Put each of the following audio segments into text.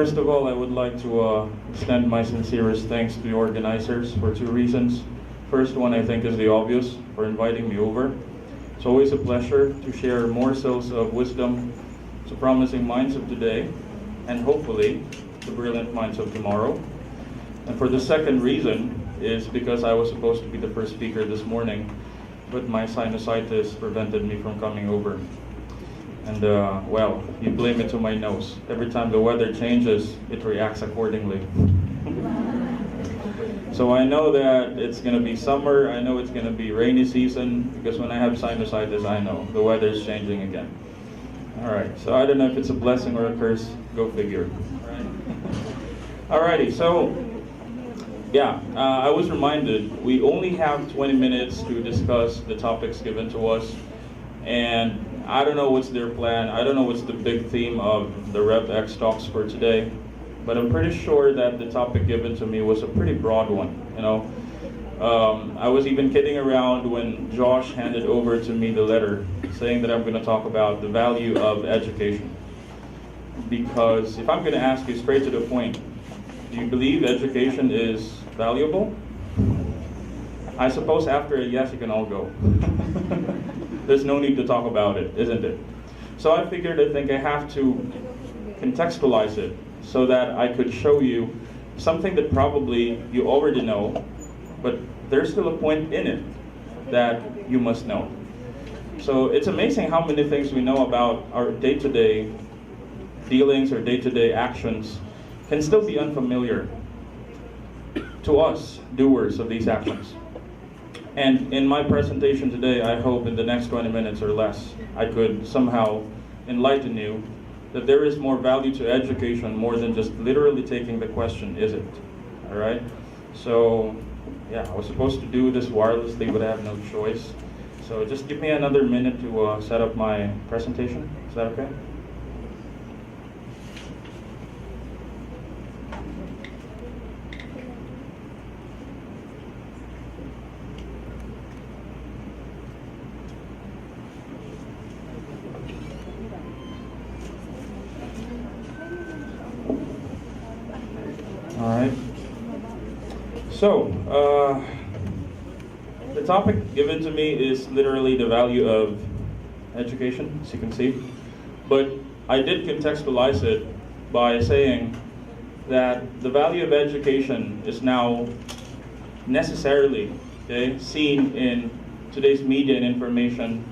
First of all, I would like to extend my sincerest thanks to the organizers for two reasons. First one, I think, is the obvious, for inviting me over. It's always a pleasure to share morsels of wisdom to promising minds of today, and hopefully, the brilliant minds of tomorrow. And for the second reason is because I was supposed to be the first speaker this morning, but my sinusitis prevented me from coming over. And well, you blame it to my nose. Every time the weather changes, it reacts accordingly. So I know that it's going to be summer, I know it's going to be rainy season, because when I have sinusitis, I know the weather is changing again. All right, so I don't know if it's a blessing or a curse, go figure. Alrighty, so yeah, I was reminded we only have 20 minutes to discuss the topics given to us, and I don't know what's their plan. I don't know what's the big theme of the REVxTalks for today, but I'm pretty sure that the topic given to me was a pretty broad one. You know, I was even kidding around when Josh handed over to me the letter saying that I'm going to talk about the value of education. Because if I'm going to ask you straight to the point, do you believe education is valuable? I suppose after a yes, you can all go. There's no need to talk about it, isn't it? So I figured, I think I have to contextualize it so that I could show you something that probably you already know, but there's still a point in it that you must know. So it's amazing how many things we know about our day-to-day dealings or day-to-day actions can still be unfamiliar to us, doers of these actions. And in my presentation today, I hope in the next 20 minutes or less, I could somehow enlighten you that there is more value to education more than just literally taking the question, is it? All right? So, yeah, I was supposed to do this wirelessly, but I have no choice. So just give me another minute to set up my presentation. Is that okay? All right. So, the topic given to me is literally the value of education, as you can see. But I did contextualize it by saying that the value of education is now necessarily seen in today's media and information.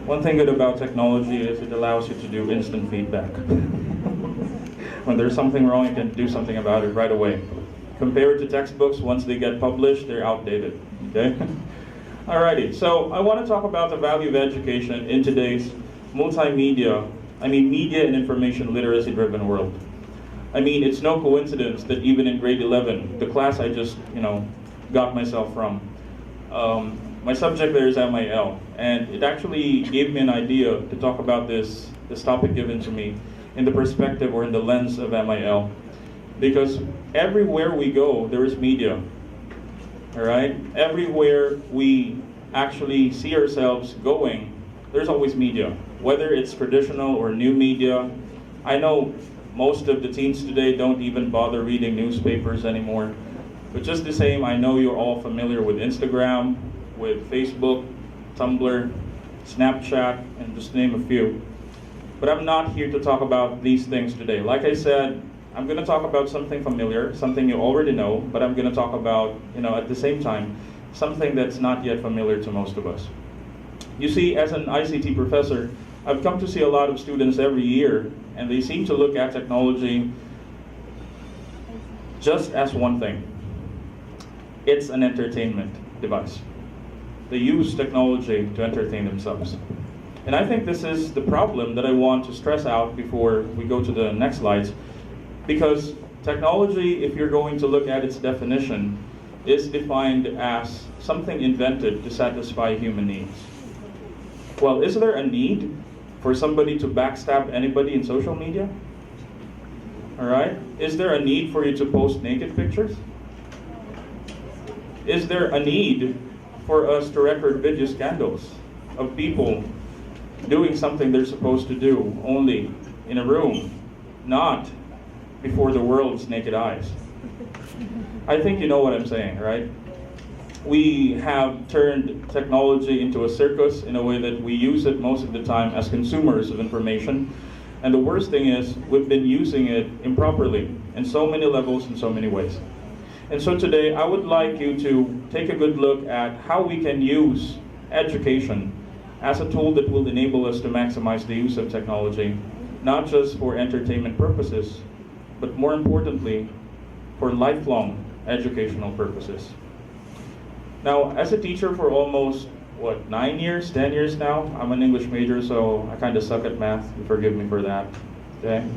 One thing good about technology is it allows you to do instant feedback. When there's something wrong, you can do something about it right away. Compared to textbooks, once they get published, they're outdated. Okay? Alrighty, so I want to talk about the value of education in today's media and information literacy driven world. I mean, it's no coincidence that even in grade 11, the class I just, got myself from, my subject there is MIL, and it actually gave me an idea to talk about this topic given to me in the perspective or in the lens of MIL. Because everywhere we go, there is media, all right? Everywhere we actually see ourselves going, there's always media, whether it's traditional or new media. I know most of the teens today don't even bother reading newspapers anymore, but just the same, I know you're all familiar with Instagram, with Facebook, Tumblr, Snapchat, and just name a few. But I'm not here to talk about these things today. Like I said, I'm going to talk about something familiar, something you already know, but I'm going to talk about, at the same time, something that's not yet familiar to most of us. You see, as an ICT professor, I've come to see a lot of students every year, and they seem to look at technology just as one thing. It's an entertainment device. They use technology to entertain themselves. And I think this is the problem that I want to stress out before we go to the next slides, because technology, if you're going to look at its definition, is defined as something invented to satisfy human needs. Well, is there a need for somebody to backstab anybody in social media? All right? is there a need for you to post naked pictures? Is there a need for us to record video scandals of people doing something they're supposed to do only in a room, not before the world's naked eyes? I think you know what I'm saying, right? We have turned technology into a circus in a way that we use it most of the time as consumers of information. And the worst thing is, we've been using it improperly in so many levels, in so many ways. And so today, I would like you to take a good look at how we can use education as a tool that will enable us to maximize the use of technology, not just for entertainment purposes, but more importantly, for lifelong educational purposes. Now, as a teacher for almost, 9 years, 10 years now, I'm an English major, so I kind of suck at math. Forgive me for that, okay?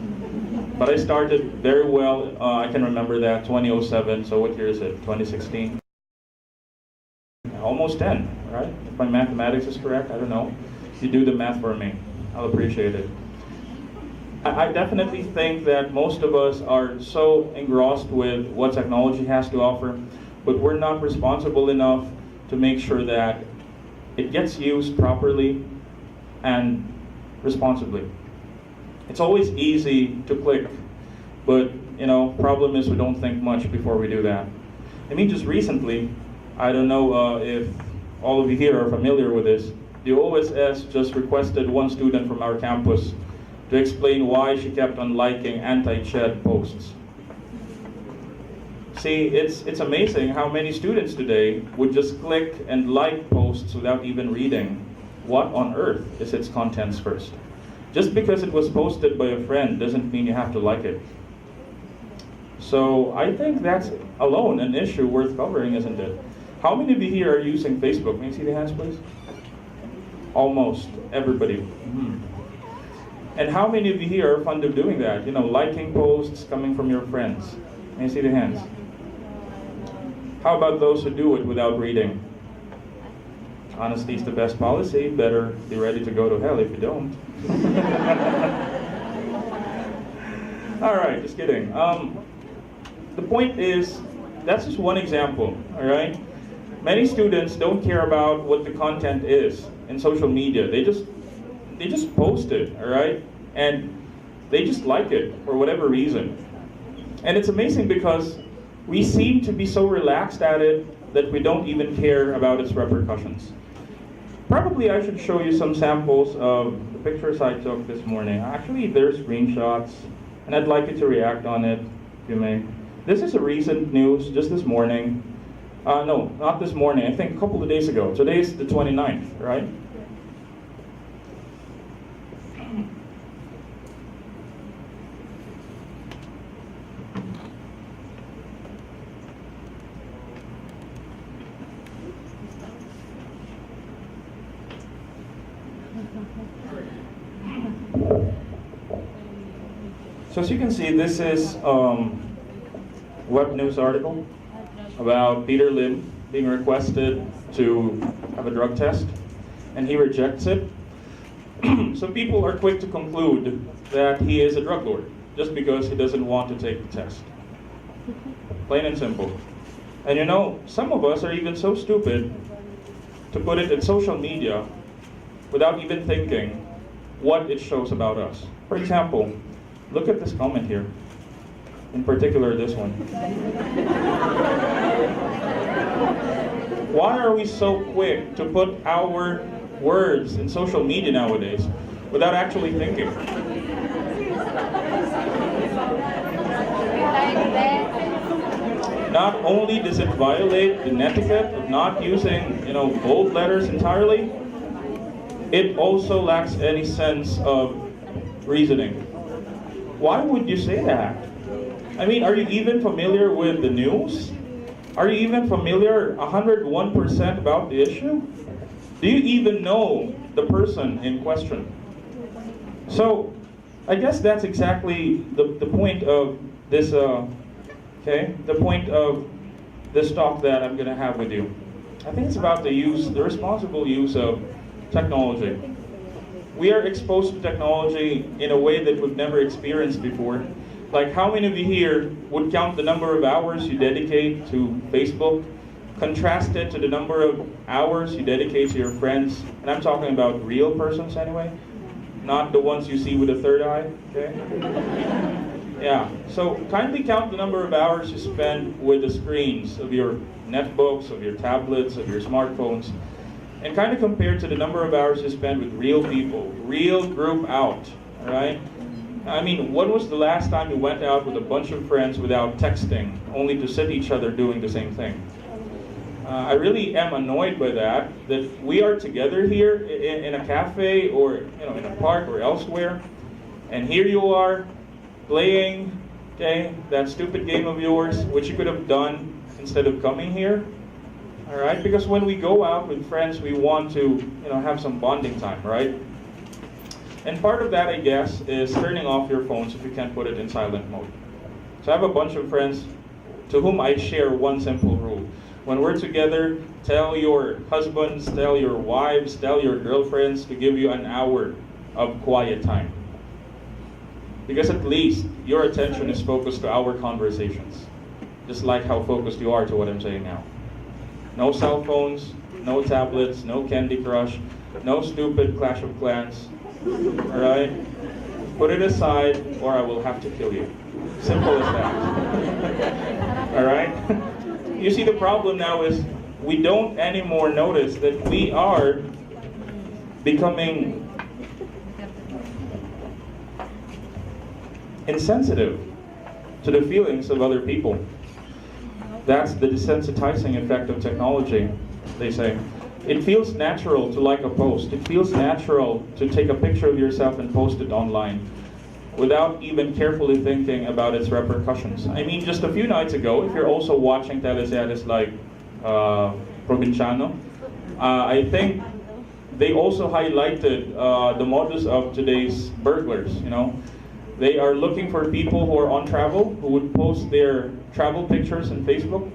But I started very well, I can remember that, 2007, so what year is it, 2016? Almost 10, right? If my mathematics is correct, I don't know. You do the math for me, I'll appreciate it. I definitely think that most of us are so engrossed with what technology has to offer, but we're not responsible enough to make sure that it gets used properly and responsibly. It's always easy to click, but problem is we don't think much before we do that. I mean, just recently, I don't know if all of you here are familiar with this, the OSS just requested one student from our campus to explain why she kept on liking anti-Ched posts. See, it's amazing how many students today would just click and like posts without even reading what on earth is its contents first. Just because it was posted by a friend doesn't mean you have to like it. So I think that's alone an issue worth covering, isn't it? How many of you here are using Facebook? May I see the hands, please? Almost everybody. Mm-hmm. And how many of you here are fond of doing that? Liking posts coming from your friends. May I see the hands? How about those who do it without reading? Honesty is the best policy. Better be ready to go to hell if you don't. All right, just kidding. The point is, that's just one example, all right? Many students don't care about what the content is in social media. They just post it, all right? And they just like it for whatever reason. And it's amazing because we seem to be so relaxed at it that we don't even care about its repercussions. Probably I should show you some samples of the pictures I took this morning. Actually, they're screenshots, and I'd like you to react on it, if you may. This is a recent news, just this morning. No, not this morning, I think a couple of days ago. Today's the 29th, right? So as you can see, this is web news article about Peter Lim being requested to have a drug test, and he rejects it. So people are quick to conclude that he is a drug lord just because he doesn't want to take the test. Plain and simple. And some of us are even so stupid to put it in social media without even thinking what it shows about us. For example, look at this comment here. In particular, this one. Why are we so quick to put our words in social media nowadays without actually thinking? Not only does it violate the etiquette of not using, bold letters entirely, it also lacks any sense of reasoning. Why would you say that? I mean, are you even familiar with the news? Are you even familiar 101% about the issue? Do you even know the person in question? So, I guess that's exactly the point of this, the point of this talk that I'm going to have with you. I think it's about the responsible use of technology. We are exposed to technology in a way that we've never experienced before, Like, how many of you here would count the number of hours you dedicate to Facebook, contrast it to the number of hours you dedicate to your friends, and I'm talking about real persons anyway, not the ones you see with a third eye, okay? Yeah, so kindly count the number of hours you spend with the screens of your netbooks, of your tablets, of your smartphones, and kind of compare to the number of hours you spend with real people, real group out, all right? I mean, when was the last time you went out with a bunch of friends without texting, only to sit each other doing the same thing? I really am annoyed by that we are together here in a cafe or in a park or elsewhere, and here you are playing, okay, that stupid game of yours, which you could have done instead of coming here. All right, because when we go out with friends, we want to have some bonding time, right? And part of that, I guess, is turning off your phones if you can't put it in silent mode. So I have a bunch of friends to whom I share one simple rule. When we're together, tell your husbands, tell your wives, tell your girlfriends to give you an hour of quiet time. Because at least your attention is focused to our conversations. Just like how focused you are to what I'm saying now. No cell phones, no tablets, no Candy Crush, no stupid Clash of Clans. Alright? Put it aside or I will have to kill you. Simple as that. Alright? You see, the problem now is we don't anymore notice that we are becoming insensitive to the feelings of other people. That's the desensitizing effect of technology, they say. It feels natural to like a post. It feels natural to take a picture of yourself and post it online without even carefully thinking about its repercussions. I mean, just a few nights ago, if you're also watching teleseries like Provinciano, I think they also highlighted the modus of today's burglars, They are looking for people who are on travel, who would post their travel pictures on Facebook,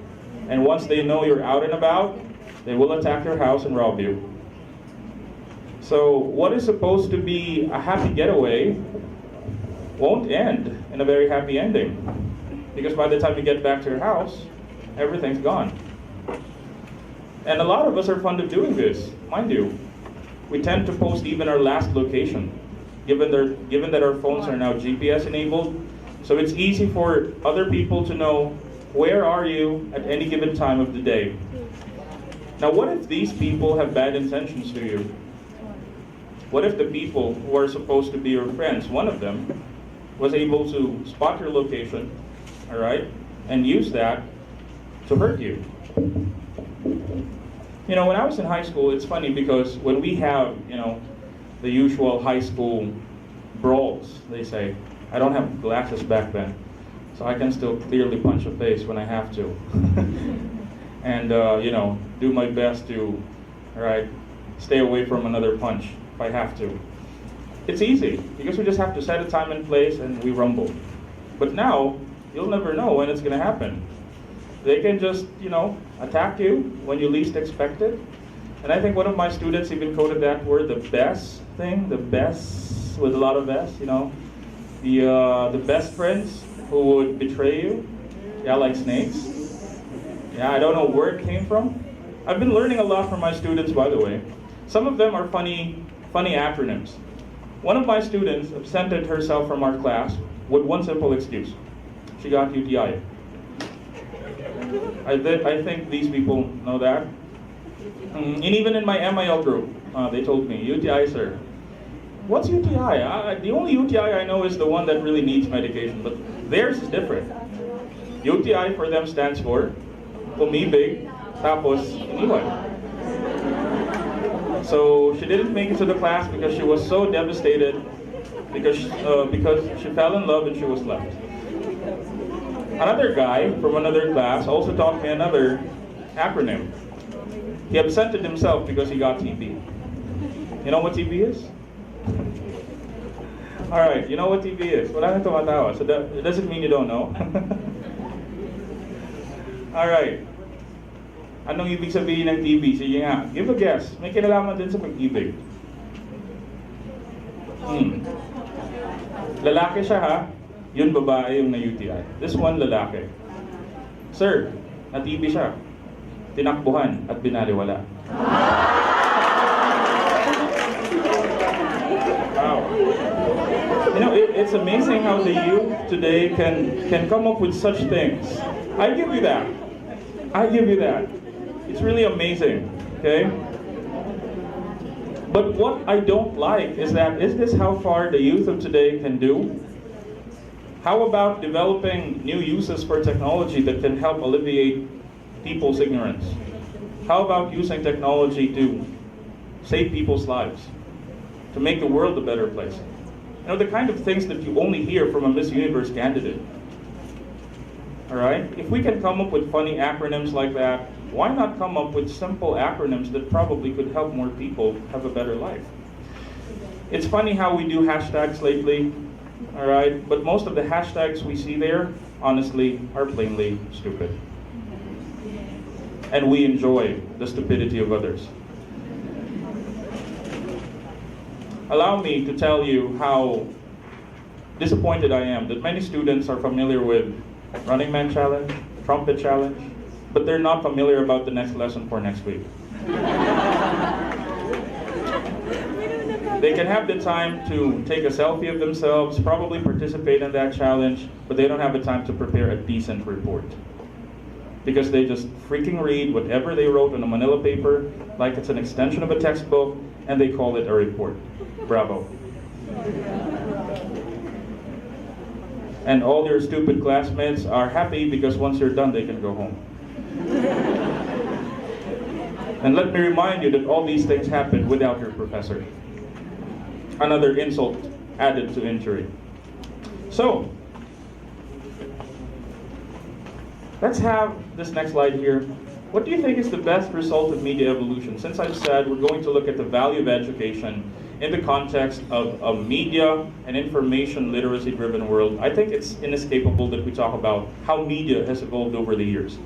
and once they know you're out and about, they will attack your house and rob you. So what is supposed to be a happy getaway won't end in a very happy ending. Because by the time you get back to your house, everything's gone. And a lot of us are fond of doing this, mind you. We tend to post even our last location. Given that our phones are now GPS enabled, so it's easy for other people to know where are you at any given time of the day. Now what if these people have bad intentions to you? What if the people who are supposed to be your friends, one of them, was able to spot your location, all right, and use that to hurt you? When I was in high school, it's funny because when we have, the usual high school brawls, they say. I don't have glasses back then, so I can still clearly punch a face when I have to. And, do my best to, stay away from another punch if I have to. It's easy, because we just have to set a time and place and we rumble. But now, you'll never know when it's going to happen. They can just, attack you when you least expect it. And I think one of my students even quoted that word, the best thing, the best with a lot of S, the best friends who would betray you, like snakes. I don't know where it came from. I've been learning a lot from my students, by the way. Some of them are funny acronyms. One of my students absented herself from our class with one simple excuse. She got UTI. I think these people know that. And even in my MIL group, they told me, UTI, sir. What's UTI? The only UTI I know is the one that really needs medication, but theirs is different. UTI for them stands for umibig, tapos iniwan. So she didn't make it to the class because she was so devastated because she fell in love and she was left. Another guy from another class also taught me another acronym. He absented himself because he got TB. You know what TB is? Alright, you know what TB is. Wala nang tumatawa, so it doesn't mean you don't know. Alright. Anong ibig sabihin ng TB? Sige nga, give a guess. May kinalaman din sa pag-ibig. Lalaki siya ha. Yun babae yung na-UTI. This one, lalaki. Sir, na-TB siya. Tinakbuhan at binaliwala. Wow. You know, it's amazing how the youth today can come up with such things. I give you that. I give you that. It's really amazing, okay? But what I don't like is this how far the youth of today can do? How about developing new uses for technology that can help alleviate people's ignorance? How about using technology to save people's lives? To make the world a better place? You know, the kind of things that you only hear from a Miss Universe candidate. Alright? If we can come up with funny acronyms like that, why not come up with simple acronyms that probably could help more people have a better life? It's funny how we do hashtags lately, alright? But most of the hashtags we see there, honestly, are plainly stupid. And we enjoy the stupidity of others. Allow me to tell you how disappointed I am that many students are familiar with Running Man Challenge, Trumpet Challenge, but they're not familiar about the next lesson for next week. They can have the time to take a selfie of themselves, probably participate in that challenge, but they don't have the time to prepare a decent report. Because they just freaking read whatever they wrote on a manila paper like it's an extension of a textbook, and they call it a report. Bravo. And all their stupid classmates are happy because once they're done, they can go home. And let me remind you that all these things happen without your professor. Another insult added to injury. So, let's have this next slide here. What do you think is the best result of media evolution? Since I've said we're going to look at the value of education in the context of a media and information literacy driven world, I think it's inescapable that we talk about how media has evolved over the years.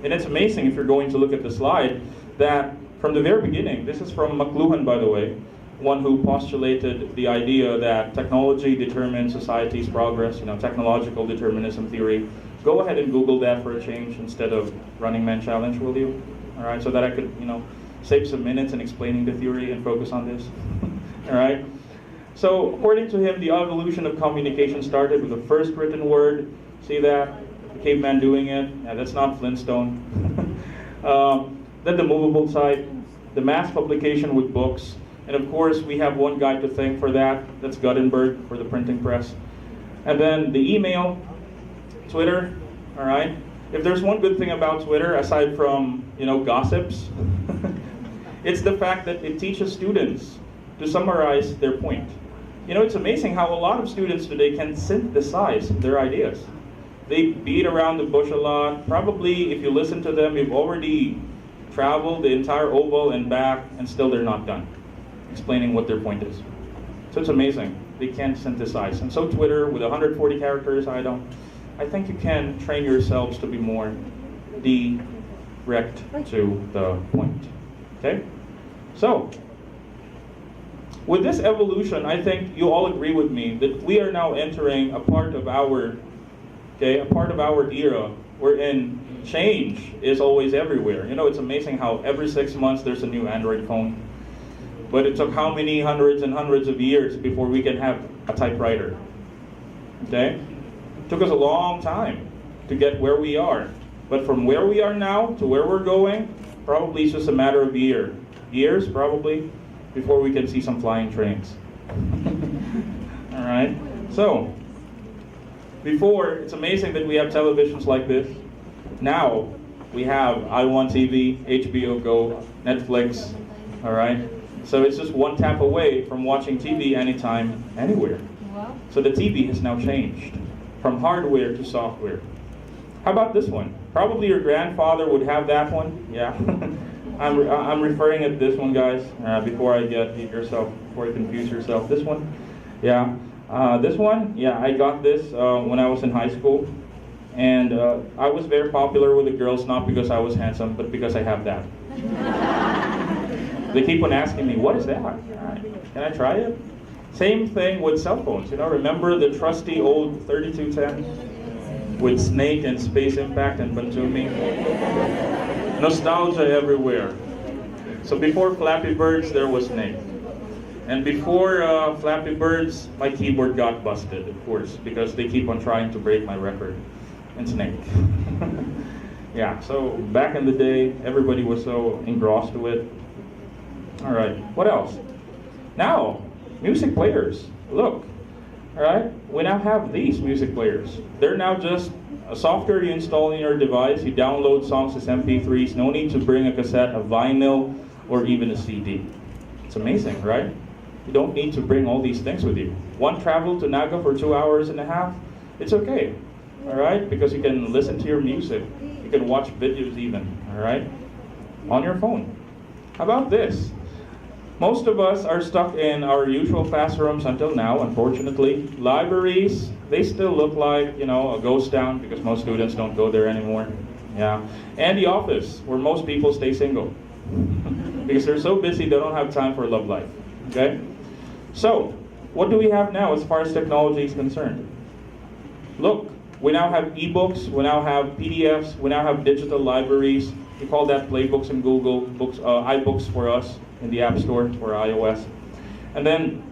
And it's amazing if you're going to look at the slide that from the very beginning, this is from McLuhan, by the way, one who postulated the idea that technology determines society's progress, you know, technological determinism theory. Go ahead and Google that for a change instead of Running Man Challenge, will you? All right, so that I could, you know, save some minutes in explaining the theory and focus on this. All right. So according to him, the evolution of communication started with the first written word. See that? The caveman doing it. Yeah, that's not Flintstone. Then the movable type, the mass publication with books, and of course we have one guy to thank for that. That's Gutenberg for the printing press. And then the email, Twitter. All right. If there's one good thing about Twitter, aside from, you know, gossips, it's the fact that it teaches students to summarize their point. You know, it's amazing how a lot of students today can synthesize their ideas. They beat around the bush a lot. Probably, if you listen to them, you've already traveled the entire oval and back, and still they're not done explaining what their point is. So it's amazing. They can synthesize. And so Twitter, with 140 characters, I think you can train yourselves to be more direct to the point. Okay? So, with this evolution, I think you all agree with me that we are now entering a part of our era wherein change is always everywhere. You know, it's amazing how every 6 months there's a new Android phone. But it took how many hundreds and hundreds of years before we can have a typewriter? Okay? It took us a long time to get where we are. But from where we are now to where we're going, probably it's just a matter of years, probably, before we can see some flying trains. All right? So, before, it's amazing that we have televisions like this. Now, we have iWantTV, HBO Go, Netflix, all right? So it's just one tap away from watching TV anytime, anywhere. So the TV has now changed from hardware to software. How about this one? Probably your grandfather would have that one. Yeah. I'm referring at this one, guys, before you confuse yourself. This one, yeah. This one, yeah, I got this when I was in high school. And I was very popular with the girls, not because I was handsome, but because I have that. They keep on asking me, what is that? Can I try it? Same thing with cell phones. Remember the trusty old 3210 with Snake and Space Impact and Bantumi? Nostalgia everywhere. So before Flappy Birds, there was Snake. And before Flappy Birds, my keyboard got busted, of course, because they keep on trying to break my record. And Snake. Yeah, so back in the day, everybody was so engrossed with it. All right, what else? Now, music players. Look, all right, we now have these music players. They're now just a software you install in your device. You download songs as MP3s. No need to bring a cassette, a vinyl, or even a CD. It's amazing, right? You don't need to bring all these things with you. One travel to Naga for 2 hours and a half, it's okay, all right? Because you can listen to your music. You can watch videos even, all right? On your phone. How about this? Most of us are stuck in our usual classrooms until now, unfortunately. Libraries, they still look like, a ghost town because most students don't go there anymore. Yeah. And the office, where most people stay single. Because they're so busy, they don't have time for love life. Okay? So, what do we have now as far as technology is concerned? Look, we now have ebooks, we now have PDFs, we now have digital libraries. We call that Playbooks in Google, books, iBooks for us in the App Store for iOS. And then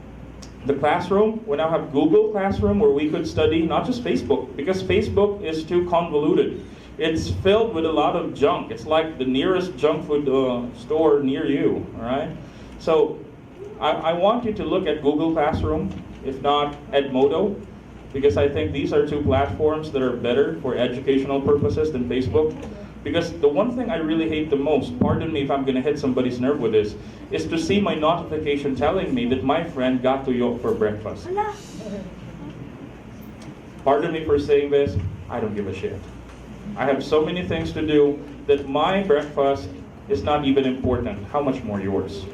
the classroom, we now have Google Classroom where we could study, not just Facebook, because Facebook is too convoluted. It's filled with a lot of junk. It's like the nearest junk food store near you, all right? So I want you to look at Google Classroom, if not Edmodo, because I think these are two platforms that are better for educational purposes than Facebook. Because the one thing I really hate the most, pardon me if I'm going to hit somebody's nerve with this, is to see my notification telling me that my friend got to York for breakfast. Pardon me for saying this, I don't give a shit. I have so many things to do that my breakfast is not even important. How much more yours?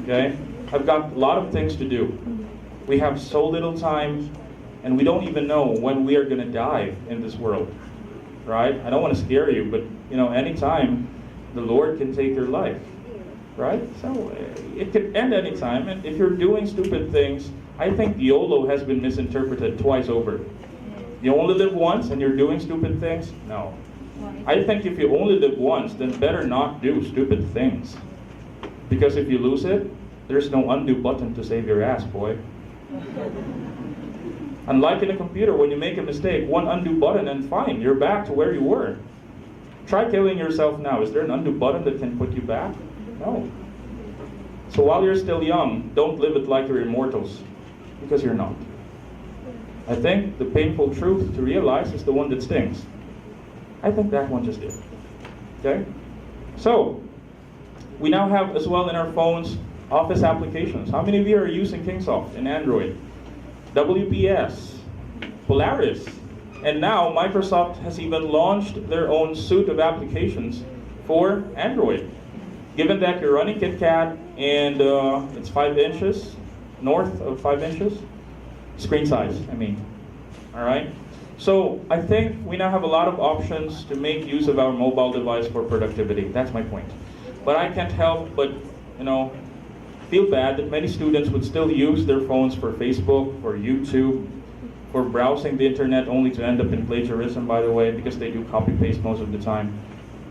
Okay? I've got a lot of things to do. We have so little time, and we don't even know when we are going to die in this world. Right? I don't want to scare you, but anytime the Lord can take your life, right? So it could end anytime, and if you're doing stupid things, I think YOLO has been misinterpreted twice over. You only live once and you're doing stupid things? No. I think if you only live once, then better not do stupid things. Because if you lose it, there's no undo button to save your ass, boy. Unlike in a computer, when you make a mistake, one undo button and fine, you're back to where you were. Try killing yourself now. Is there an undo button that can put you back? No. So while you're still young, don't live it like you're immortals, because you're not. I think the painful truth to realize is the one that stings. I think that one just did. Okay? So, we now have as well in our phones Office applications. How many of you are using Kingsoft in Android? WPS, Polaris, and now Microsoft has even launched their own suite of applications for Android. Given that you're running KitKat and it's 5 inches, north of 5 inches, screen size, all right? So I think we now have a lot of options to make use of our mobile device for productivity. That's my point. But I can't help but, feel bad that many students would still use their phones for Facebook, for YouTube, for browsing the internet, only to end up in plagiarism, by the way, because they do copy-paste most of the time.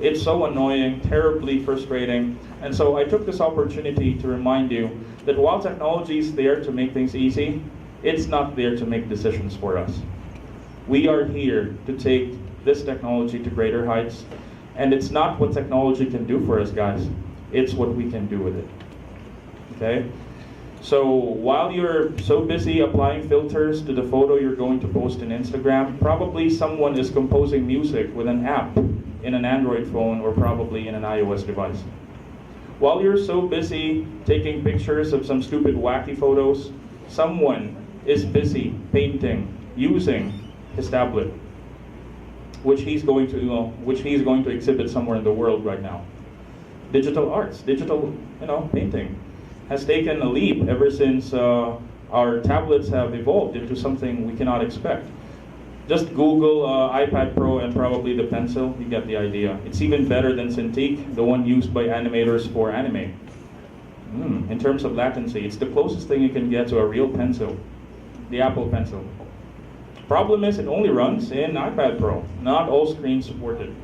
It's so annoying, terribly frustrating, and so I took this opportunity to remind you that while technology is there to make things easy, it's not there to make decisions for us. We are here to take this technology to greater heights, and it's not what technology can do for us, guys. It's what we can do with it. Okay? So while you're so busy applying filters to the photo you're going to post on Instagram, probably someone is composing music with an app in an Android phone or probably in an iOS device. While you're so busy taking pictures of some stupid wacky photos, someone is busy painting using his tablet, which he's going to exhibit somewhere in the world right now. Digital arts, digital, painting has taken a leap ever since our tablets have evolved into something we cannot expect. Just Google iPad Pro and probably the pencil, you get the idea. It's even better than Cintiq, the one used by animators for anime. In terms of latency, it's the closest thing you can get to a real pencil, the Apple Pencil. Problem is, it only runs in iPad Pro. Not all screens supported.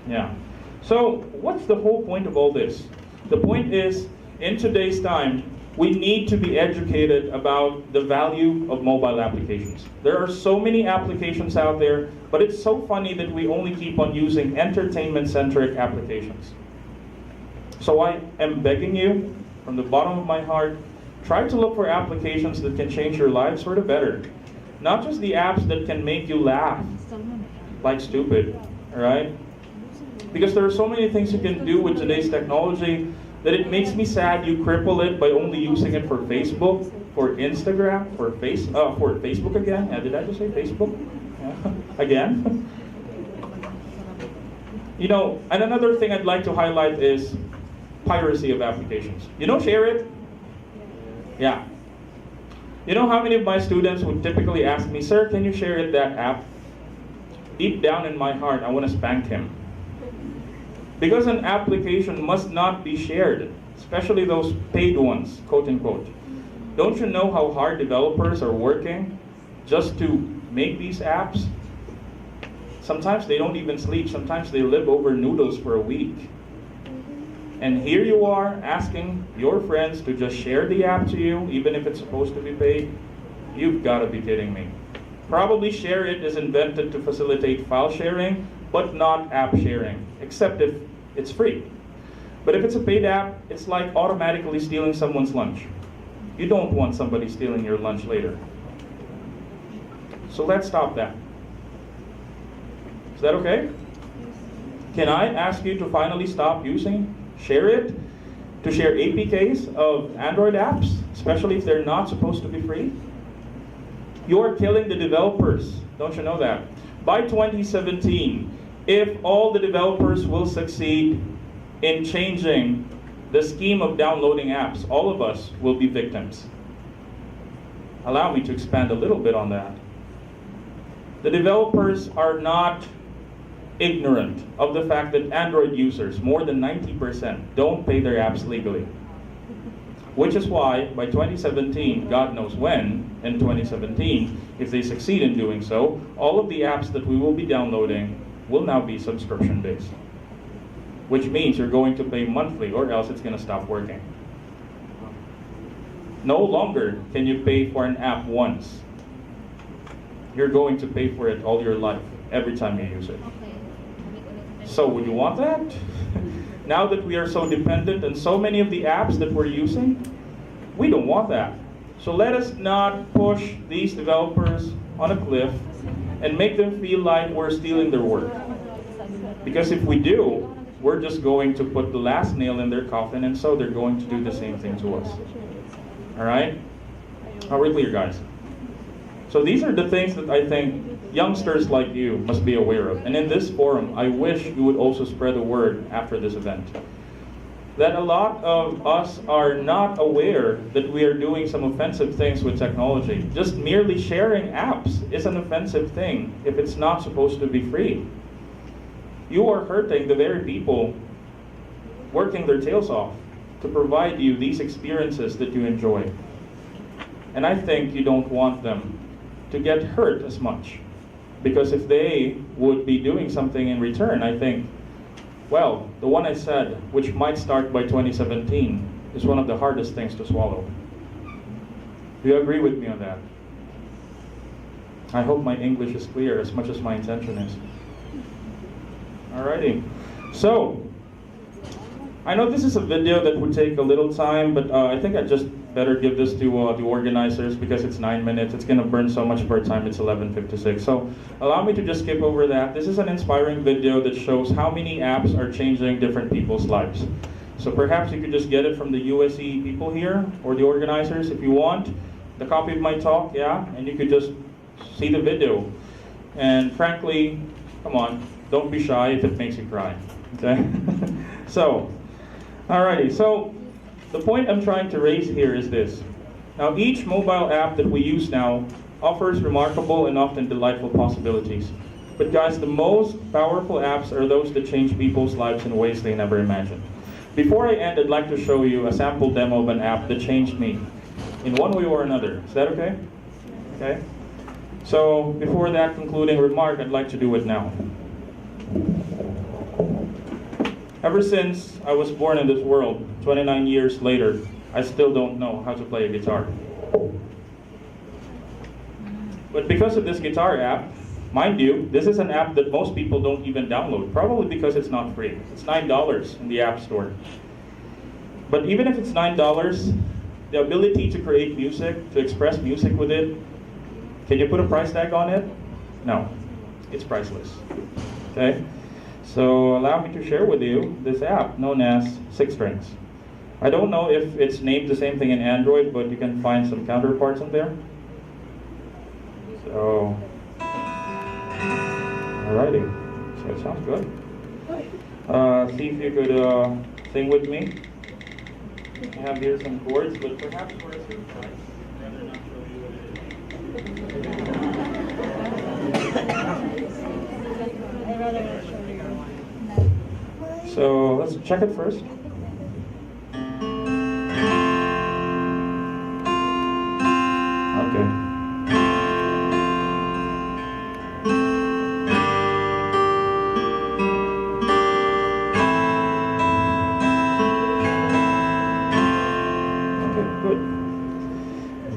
Yeah. So, what's the whole point of all this? The point is, in today's time, we need to be educated about the value of mobile applications. There are so many applications out there, but it's so funny that we only keep on using entertainment-centric applications. So I am begging you, from the bottom of my heart, try to look for applications that can change your lives for the better. Not just the apps that can make you laugh like stupid, all right? Because there are so many things you can do with today's technology that it makes me sad you cripple it by only using it for Facebook, for Instagram, for Facebook again. Yeah, did I just say Facebook? Yeah. Again? You know, and another thing I'd like to highlight is piracy of applications. You know, share it? Yeah. You know how many of my students would typically ask me, "Sir, can you share it, that app?" Deep down in my heart, I want to spank him. Because an application must not be shared, especially those paid ones, quote unquote. Don't you know how hard developers are working just to make these apps? Sometimes they don't even sleep, sometimes they live over noodles for a week. And here you are asking your friends to just share the app to you, even if it's supposed to be paid? You've got to be kidding me. Probably Share It is invented to facilitate file sharing, but not app sharing, except if it's free. But if it's a paid app, it's like automatically stealing someone's lunch. You don't want somebody stealing your lunch later. So let's stop that. Is that okay? Can I ask you to finally stop using Share It to share APKs of Android apps, especially if they're not supposed to be free? You are killing the developers. Don't you know that? By 2017, if all the developers will succeed in changing the scheme of downloading apps, all of us will be victims. Allow me to expand a little bit on that. The developers are not ignorant of the fact that Android users, more than 90%, don't pay their apps legally. Which is why, by 2017, God knows when, in 2017, if they succeed in doing so, all of the apps that we will be downloading will now be subscription-based. Which means you're going to pay monthly, or else it's going to stop working. No longer can you pay for an app once. You're going to pay for it all your life, every time you use it. So would you want that? Now that we are so dependent on so many of the apps that we're using, we don't want that. So let us not push these developers on a cliff and make them feel like we're stealing their work. Because if we do, we're just going to put the last nail in their coffin, and so they're going to do the same thing to us. Alright? Are we clear, guys? So these are the things that I think youngsters like you must be aware of. And in this forum, I wish you would also spread the word after this event. That a lot of us are not aware that we are doing some offensive things with technology. Just merely sharing apps is an offensive thing if it's not supposed to be free. You are hurting the very people working their tails off to provide you these experiences that you enjoy. And I think you don't want them to get hurt as much. Because if they would be doing something in return, I think, well, the one I said, which might start by 2017, is one of the hardest things to swallow. Do you agree with me on that? I hope my English is clear as much as my intention is. Alrighty. So, I know this is a video that would take a little time, but I think I just better give this to the organizers because it's 9 minutes. It's going to burn so much of our time. It's 11:56. So allow me to just skip over that. This is an inspiring video that shows how many apps are changing different people's lives. So perhaps you could just get it from the USC people here or the organizers if you want. The copy of my talk, yeah, and you could just see the video. And frankly, come on, don't be shy if it makes you cry. Okay? So, alrighty. So the point I'm trying to raise here is this. Now, each mobile app that we use now offers remarkable and often delightful possibilities. But guys, the most powerful apps are those that change people's lives in ways they never imagined. Before I end, I'd like to show you a sample demo of an app that changed me in one way or another. Is that okay? Okay. So before that concluding remark, I'd like to do it now. Ever since I was born in this world, 29 years later, I still don't know how to play a guitar. But because of this guitar app, mind you, this is an app that most people don't even download, probably because it's not free. It's $9 in the App Store. But even if it's $9, the ability to create music, to express music with it, can you put a price tag on it? No, it's priceless. Okay? So allow me to share with you this app known as 6 Strings. I don't know if it's named the same thing in Android, but you can find some counterparts in there. So, alrighty. So it sounds good. See if you could sing with me. I have here some chords, but perhaps for a certain price, rather not show you what it is. So let's check it first. Okay.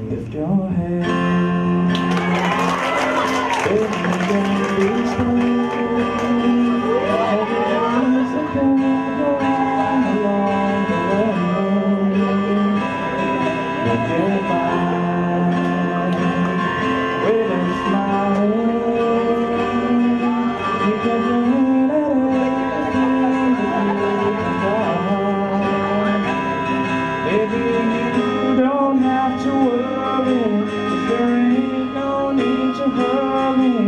Lift your head, baby, don't be still. Everything's okay, go on along the way. You'll get by with a smile. You can win at everything that you can try. Baby, you don't have to worry. There ain't no need to hurry.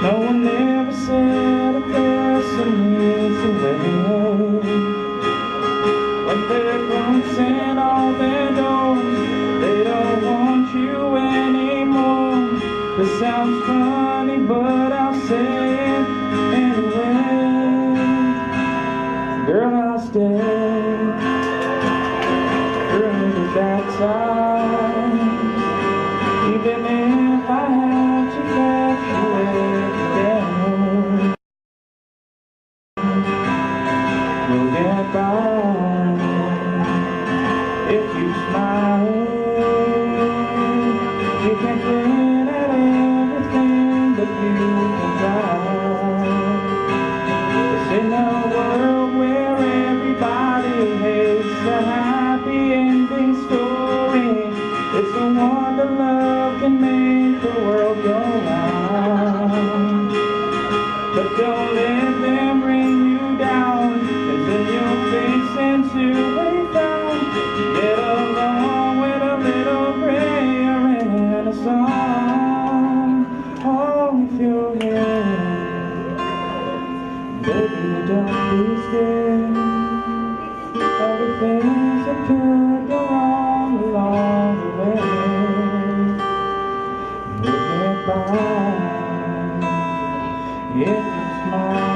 No one ever said a person needs to wait. When they're closing all their doors, they don't want you anymore. This sounds funny, but I'll say it anyway. Girl, I'll stay through the bad times. Even if I have to fetch you every day, you'll get by if you smile. You can win at everything that you can try. It's in a world where everybody hates a happy ending story. It's a wonder love can make the world go round. But don't let them bring you down and turn your face into a frown. Get along with a little prayer and a song. Oh, if you're here, baby, don't be scared of the things that could go wrong along the way. You'll get by if you smile.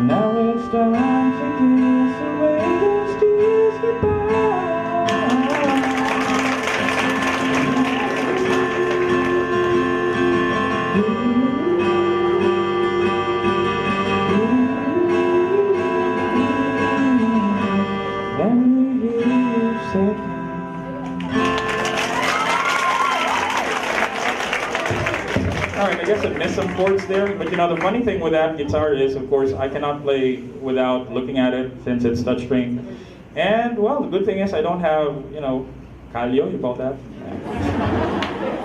Now it's time to kiss away those tears goodbye. Let me hear you say. Alright, I guess I missed some chords there, but you know, the funny thing with that guitar is, of course, I cannot play without looking at it since it's touchscreen. And, well, the good thing is I don't have, you know, Calio, you call that?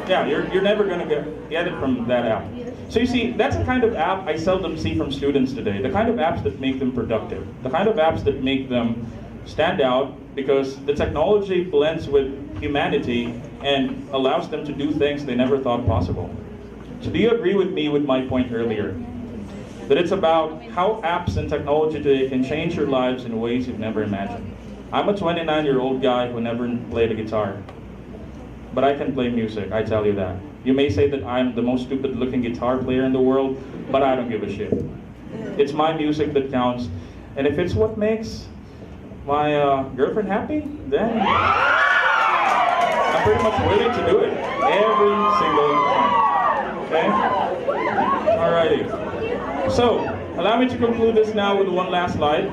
Yeah, you're never going to get it from that app. So you see, that's the kind of app I seldom see from students today. The kind of apps that make them productive. The kind of apps that make them stand out because the technology blends with humanity and allows them to do things they never thought possible. So do you agree with me with my point earlier? That it's about how apps and technology today can change your lives in ways you've never imagined. I'm a 29-year-old guy who never played a guitar. But I can play music, I tell you that. You may say that I'm the most stupid-looking guitar player in the world, but I don't give a shit. It's my music that counts. And if it's what makes my girlfriend happy, then I'm pretty much willing to do it every single time. Okay? Alrighty. So, allow me to conclude this now with one last slide.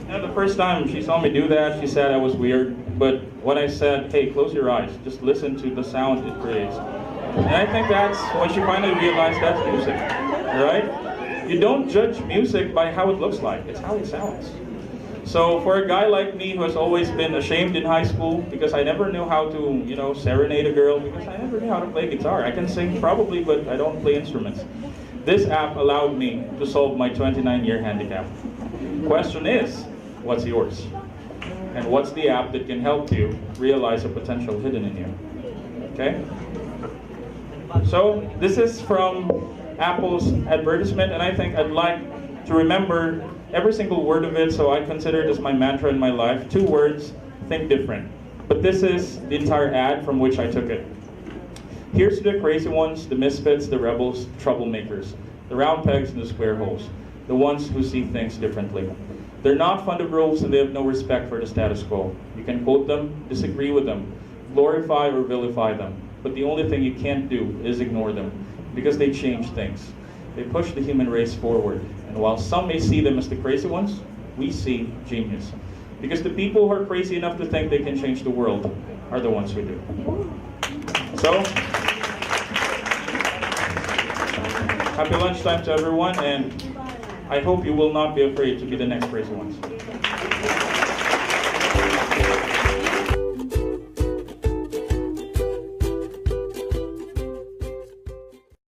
And the first time she saw me do that, she said I was weird. But when I said, hey, close your eyes, just listen to the sound it creates. And I think that's when she finally realized that's music, right? You don't judge music by how it looks like, it's how it sounds. So for a guy like me who has always been ashamed in high school because I never knew how to, serenade a girl because I never knew how to play guitar. I can sing probably, but I don't play instruments. This app allowed me to solve my 29-year handicap. Question is, what's yours? And what's the app that can help you realize a potential hidden in you? Okay? So this is from Apple's advertisement, and I think I'd like to remember every single word of it, so I consider it as my mantra in my life. 2 words, think different. But this is the entire ad from which I took it. Here's to the crazy ones, the misfits, the rebels, troublemakers, the round pegs and the square holes, the ones who see things differently. They're not fond of rules and they have no respect for the status quo. You can quote them, disagree with them, glorify or vilify them, but the only thing you can't do is ignore them, because they change things. They push the human race forward. And while some may see them as the crazy ones, we see genius. Because the people who are crazy enough to think they can change the world are the ones who do. So, happy lunchtime to everyone, and I hope you will not be afraid to be the next crazy ones.